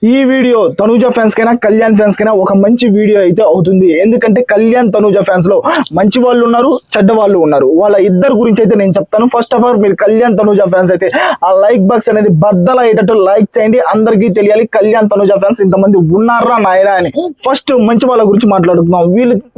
ఈ video Tanuja fans కైనా Kalyan fans కైనా ఒక మంచి వీడియో అయితే అవుతుంది. ఎందుకంటే కళ్యాణ్ తనూజ ఫ్యాన్స్ లో మంచి వాళ్ళు ఉన్నారు, చెడ్డ వాళ్ళు ఉన్నారు. వాళ్ళ ఇద్దరు గురించి అయితే నేను చెప్తాను. ఫస్ట్ ఆఫ్ ఆల్ మీరు కళ్యాణ్ తనూజ ఫ్యాన్స్ అయితే ఆ లైక్ బాక్స్ అనేది బద్దలయ్యేటట్టు లైక్ చేయండి. అందరికీ తెలియాలి కళ్యాణ్ తనూజ ఫ్యాన్స్ ఇంతమంది ఉన్నారా నాయరా అని. ఫస్ట్ మంచి వాళ్ళ గురించి మాట్లాడుతున్నాం.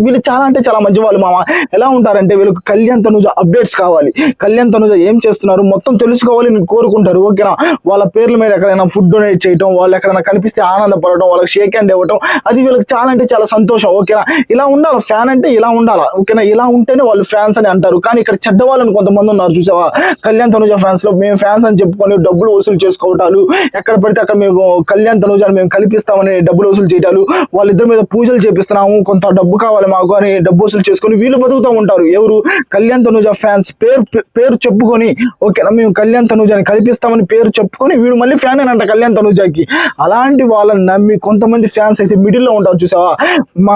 వీళ్ళు చాలా అంటే చాలా మంచి వాళ్ళు మామ. ఎలా ఉంటారంటే వీళ్ళకి కళ్యాణ్ తనూజ అప్డేట్స్ కావాలి, కళ్యాణ్ తనూజ ఏం చేస్తున్నారు మొత్తం తెలుసుకోవాలి అని కోరుకుంటారు. ఓకేనా, వాళ్ళ పేర్ల మీద ఎక్కడైనా ఫుడ్ డొనేట్ చేయడం, వాళ్ళు ఎక్కడైనా కనిపిస్తే ఆనందపడటం, వాళ్ళకి షేక్ హ్యాండ్ ఇవ్వటం, అది వీళ్ళకి చాలా అంటే చాలా సంతోషం. ఓకేనా, ఇలా ఉండాలి. ఫ్యాన్ అంటే ఇలా ఉండాలి. ఓకేనా, ఇలా ఉంటేనే వాళ్ళు ఫ్యాన్స్ అని అంటారు. కానీ ఇక్కడ చెడ్డ వాళ్ళని కొంతమంది ఉన్నారు చూసావా, కళ్యాణ్ తనూజ ఫ్యాన్స్ లో మేము ఫ్యాన్స్ అని చెప్పుకొని డబ్బులు వసూలు చేసుకోవటాలు, ఎక్కడ పడితే అక్కడ మేము కళ్యాణ్ తనూజని మేము కల్పిస్తామని డబ్బులు వసూలు చేయటాలు, వాళ్ళిద్దరి మీద పూజలు చేపిస్తున్నాము, కొంత డబ్బు కావాలి మాకు అని డబ్బు వసూలు చేసుకొని వీళ్ళు బతుకుతూ ఉంటారు. ఎవరు? కళ్యాణ్ తనూజ ఫ్యాన్స్ పేరు చెప్పుకొని, ఓకేనా మేము కళ్యాణ్ తనూజని కల్పిస్తామని పేరు చెప్పుకొని వీడు మళ్ళీ ఫ్యాన్ అని అంట కళ్యాణ్ తనూజకి. అలాంటి వాళ్ళని నమ్మి కొంతమంది ఫ్యాన్స్ అయితే మిడిల్ లో ఉంటారు చూసావా,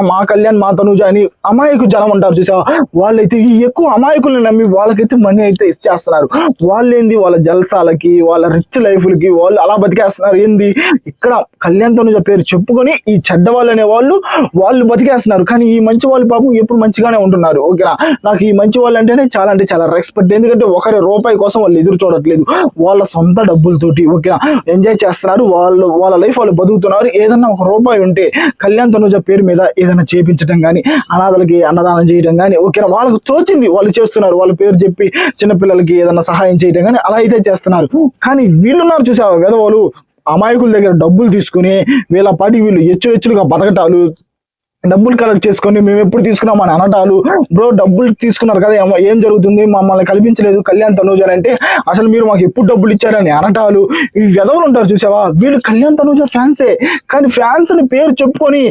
మా కళ్యాణ్ మా తనూజ అని అమాయకు జనం ఉంటారు చూసావా, వాళ్ళైతే ఈ ఎక్కువ అమాయకుల్ని నమ్మి వాళ్ళకైతే మనీ అయితే ఇచ్చేస్తున్నారు. వాళ్ళేంది వాళ్ళ జల్సాలకి, వాళ్ళ రిచ్ లైఫ్లకి వాళ్ళు అలా బతికేస్తున్నారు. ఏంది ఇక్కడ కళ్యాణ్ తనూజ పేరు చెప్పుకొని ఈ చెడ్డ వాళ్ళు అనే వాళ్ళు బతికేస్తున్నారు. కానీ ఈ మంచి వాళ్ళు పాపం ఎప్పుడు మంచిగానే ఉంటున్నారు. ఓకేనా, నాకు ఈ మంచి వాళ్ళు అంటేనే చాలా అంటే చాలా రెస్పెక్ట్. ఎందుకంటే ఒకరి రూపాయి కోసం వాళ్ళు ఎదురు చూడట్లేదు, వాళ్ళ సొంత డబ్బులతోటి ఓకేనా ఎంజాయ్ చేస్తున్నారు. వాళ్ళ లైఫ్ వాళ్ళు బతుకుతున్నారు. ఏదన్నా ఒక రూపాయి ఉంటే కళ్యాణ్ తనూజ పేరు మీద ఏదైనా చేపించడం కానీ, అనాథలకి అన్నదానం చేయడం కానీ, ఓకేనా వాళ్ళకు తోచింది వాళ్ళు చేస్తున్నారు. వాళ్ళ పేరు చెప్పి చిన్నపిల్లలకి ఏదైనా సహాయం చేయడం కానీ అలా అయితే చేస్తున్నారు. కానీ వీళ్ళున్నారు చూసావా వెధవలు, అమాయకుల దగ్గర డబ్బులు తీసుకుని వీళ్ళ పాటికి వీళ్ళు హెచ్చులుగా బతకటాలు, డబ్బులు కలెక్ట్ చేసుకొని మేము ఎప్పుడు తీసుకున్నాం అని అనటాలు. బ్రో డబ్బులు తీసుకున్నారు కదా ఏం జరుగుతుంది, మమ్మల్ని కల్పించలేదు కళ్యాణ్ తనూజ అంటే, అసలు మీరు మాకు ఎప్పుడు డబ్బులు ఇచ్చారని అనటాలు. ఈ వెధవలు ఉంటారు చూసావా, వీళ్ళు కళ్యాణ్ తనూజ ఫ్యాన్సే కానీ ఫ్యాన్స్ అని పేరు చెప్పుకొని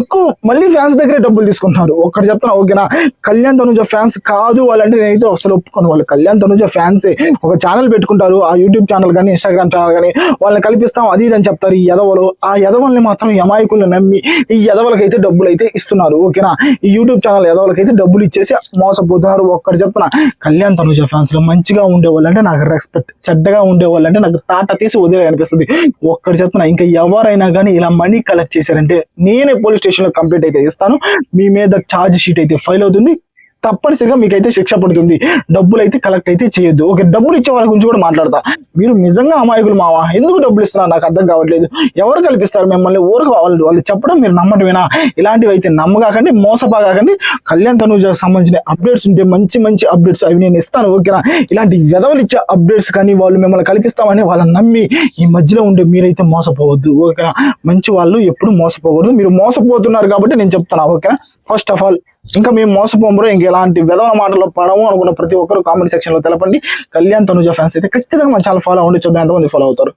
ఎక్కువ మళ్ళీ ఫ్యాన్స్ దగ్గరే డబ్బులు తీసుకుంటున్నారు. ఒక్కటి చెప్తాను ఓకేనా, కళ్యాణ్ తనూజ ఫ్యాన్స్ కాదు వాళ్ళంటే నేనైతే అసలు ఒప్పుకోను. వాళ్ళు కళ్యాణ్ తనూజ ఫ్యాన్సే. ఒక ఛానల్ పెట్టుకుంటారు, ఆ యూట్యూబ్ ఛానల్ కానీ ఇన్స్టాగ్రామ్ ఛానల్ కానీ, వాళ్ళని కల్పిస్తాం అది ఇది అని చెప్తారు. ఈ ఎదవలు ఆ ఎదవల్ని మాత్రం అమాయకుల్ని నమ్మి ఈ ఎదవలకైతే డబ్బులు అయితే ఇస్తున్నారు. ఓకేనా, ఈ యూట్యూబ్ ఛానల్ ఎదవలకైతే డబ్బులు ఇచ్చేసి మోసపోతున్నారు. ఒక్కటి చెప్తున్నా, కళ్యాణ్ తనూజ ఫ్యాన్స్ లో మంచిగా ఉండేవాళ్ళు అంటే నాకు రెస్పెక్ట్, చెడ్డగా ఉండేవాళ్ళు అంటే నాకు తాట తీసి వదిలే అనిపిస్తుంది. ఒక్కటి చెప్తున్నా, ఇంకా ఎవరైనా కానీ ఇలా మనీ కలెక్ట్ చేశారంటే నేనే పోలీస్ స్టేషన్ లో కంప్లైంట్ అయితే ఇస్తాను. మీ మీద ఛార్జ్ షీట్ అయితే ఫైల్ అవుతుంది, తప్పనిసరిగా మీకైతే శిక్ష పడుతుంది. డబ్బులు అయితే కలెక్ట్ అయితే చేయొద్దు. ఓకే, డబ్బులు ఇచ్చే వాళ్ళ గురించి కూడా మాట్లాడతా. మీరు నిజంగా అమాయకులు మావా, ఎందుకు డబ్బులు ఇస్తున్నారు నాకు అర్థం కావట్లేదు. ఎవరు కల్పిస్తారు మిమ్మల్ని? ఊరికి వాళ్ళు చెప్పడం మీరు నమ్మటమేనా? ఇలాంటివి అయితే నమ్మగాకండి, మోసపోగాకండి. కళ్యాణ్ తనూజకి సంబంధించిన అప్డేట్స్ ఉంటే మంచి మంచి అప్డేట్స్ అవి నేను ఇస్తాను. ఓకేనా, ఇలాంటి వెధవలు ఇచ్చే అప్డేట్స్ కానీ వాళ్ళు మిమ్మల్ని కల్పిస్తామని వాళ్ళని నమ్మి ఈ మధ్యలో ఉండే మీరైతే మోసపోవద్దు. ఓకేనా, మంచి వాళ్ళు ఎప్పుడు మోసపోకూడదు. మీరు మోసపోతున్నారు కాబట్టి నేను చెప్తాను. ఓకేనా, ఫస్ట్ ఆఫ్ ఆల్ ఇంకా మేము మోసపోమరో ఇంకా ఎలాంటి విధవల మాటల్లో పడము అనుకున్న ప్రతి ఒక్కరు కామెంట్ సెక్షన్ లో తెలపండి. కళ్యాణ్ తనూజ ఫ్యాన్స్ అయితే ఖచ్చితంగా మన ఛానల్ ఫాలో అవ్వండి. చూద్దాం ఎంతమంది ఫాలో అవుతారు.